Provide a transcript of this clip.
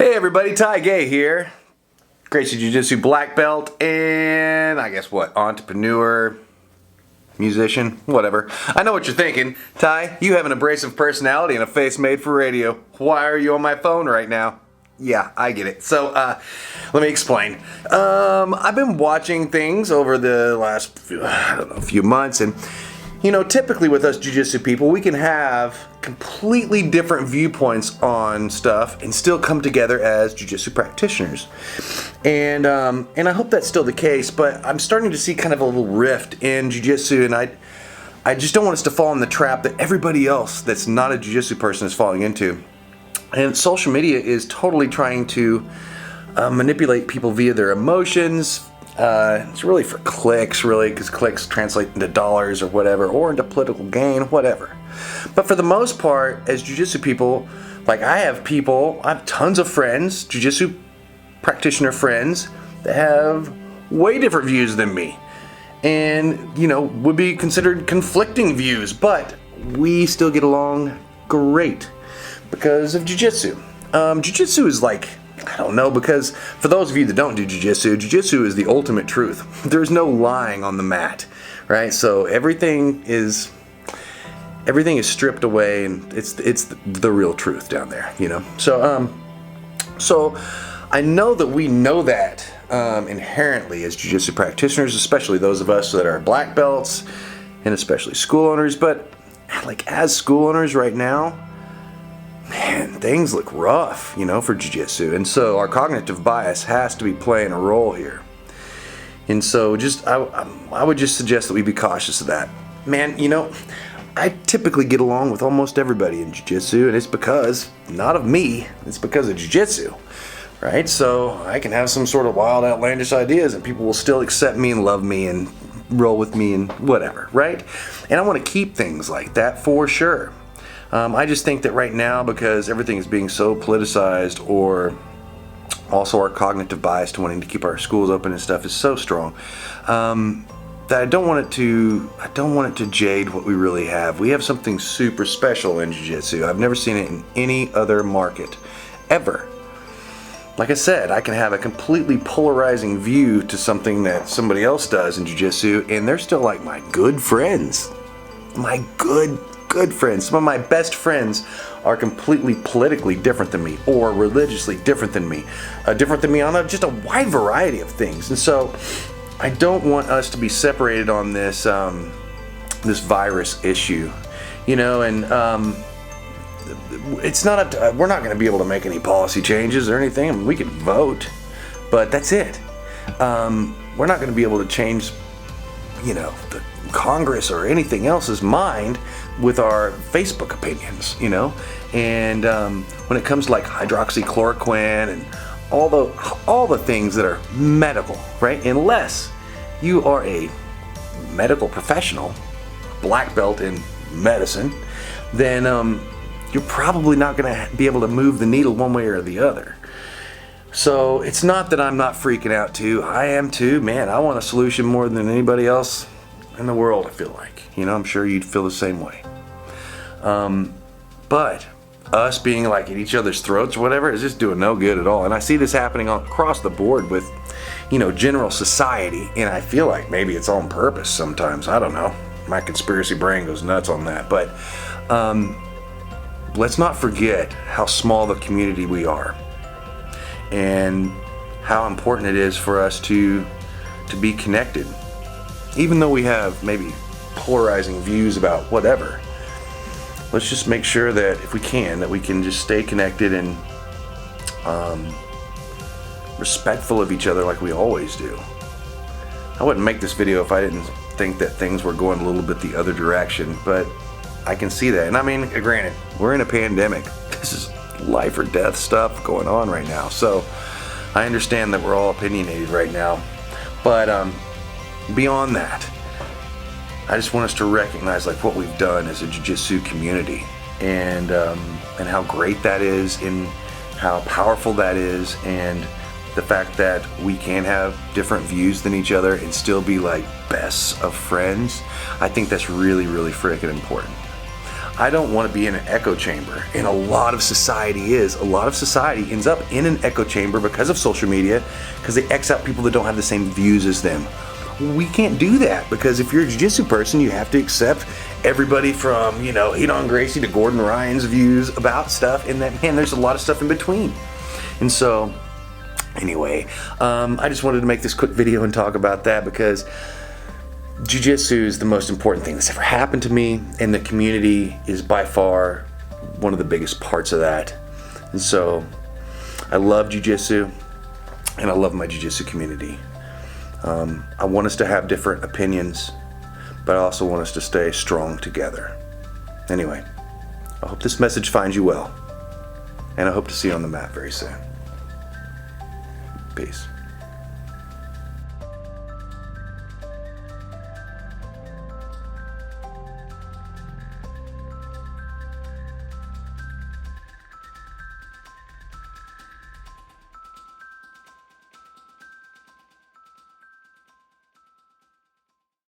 Hey everybody, Ty Gay here. Gracie Jiu-Jitsu black belt and I guess what, entrepreneur, musician, whatever. I know what you're thinking. Ty, you have an abrasive personality and a face made for radio. Why are you on my phone right now? Yeah, I get it. So, let me explain. I've been watching things over the last few months, and you know, typically with us jiu-jitsu people, we can have completely different viewpoints on stuff and still come together as jiu-jitsu practitioners. And I hope that's still the case, but I'm starting to see kind of a little rift in jiu-jitsu, and I just don't want us to fall in the trap that everybody else that's not a jiu-jitsu person is falling into. And social media is totally trying to manipulate people via their emotions. It's really for clicks, really, because clicks translate into dollars or whatever, or into political gain, whatever. But for the most part, as jiu-jitsu people, like I have tons of friends, jiu-jitsu practitioner friends, that have way different views than me. And, you know, would be considered conflicting views, but we still get along great because of jiu-jitsu. Jiu-jitsu is like, I don't know, because for those of you that don't do jiu-jitsu, jiu-jitsu is the ultimate truth. There's no lying on the mat, right? So everything is stripped away, and it's the real truth down there, you know. So I know that we know that inherently as jiu-jitsu practitioners, especially those of us that are black belts, and especially school owners. But like as school owners right now, man, things look rough, you know, for jiu-jitsu. And so our cognitive bias has to be playing a role here. And so I would just suggest that we be cautious of that. Man, you know, I typically get along with almost everybody in jiu-jitsu, and it's because, not of me, it's because of jiu-jitsu, right? So I can have some sort of wild, outlandish ideas, and people will still accept me and love me and roll with me and whatever, right? And I want to keep things like that for sure. I just think that right now, because everything is being so politicized, or also our cognitive bias to wanting to keep our schools open and stuff is so strong, that I don't want it to jade what we really have. We have something super special in jiu-jitsu. I've never seen it in any other market, ever. Like I said, I can have a completely polarizing view to something that somebody else does in jiu-jitsu, and they're still like my good friends. My good friends. Some of my best friends are completely politically different than me, or religiously different than me on just a wide variety of things. And so I don't want us to be separated on this this virus issue, you know. And it's not we're not going to be able to make any policy changes or anything. I mean, we can vote, but that's it. We're not going to be able to change, you know, the Congress or anything else's mind with our Facebook opinions, you know. And when it comes to like hydroxychloroquine and all the things that are medical, right? Unless you are a medical professional, black belt in medicine, then you're probably not going to be able to move the needle one way or the other. So it's not that I'm not freaking out too. I am too. Man, I want a solution more than anybody else in the world, I feel like. You know, I'm sure you'd feel the same way. But us being like at each other's throats or whatever is just doing no good at all. And I see this happening across the board with, you know, general society. And I feel like maybe it's on purpose sometimes. I don't know. My conspiracy brain goes nuts on that. But let's not forget how small the community we are, and how important it is for us to be connected. Even though we have maybe polarizing views about whatever, let's just make sure that if we can, that we can just stay connected and respectful of each other like we always do. I wouldn't make this video if I didn't think that things were going a little bit the other direction, but I can see that. And I mean, granted, we're in a pandemic. This is life or death stuff going on right now. So I understand that we're all opinionated right now. But beyond that, I just want us to recognize like what we've done as a jiu-jitsu community, and how great that is, and how powerful that is, and the fact that we can have different views than each other and still be like best of friends. I think that's really, really freaking important. I don't want to be in an echo chamber, and a lot of society is. A lot of society ends up in an echo chamber because of social media, because they X out people that don't have the same views as them. We can't do that, because if you're a jiu-jitsu person, you have to accept everybody from, you know, Edon Gracie to Gordon Ryan's views about stuff, and that, man, there's a lot of stuff in between. And so, anyway, I just wanted to make this quick video and talk about that, because Jiu-Jitsu is the most important thing that's ever happened to me, and the community is by far one of the biggest parts of that. And so I love Jiu-Jitsu, and I love my Jiu-Jitsu community. I want us to have different opinions, but I also want us to stay strong together. Anyway, I hope this message finds you well, and I hope to see you on the mat very soon. Peace.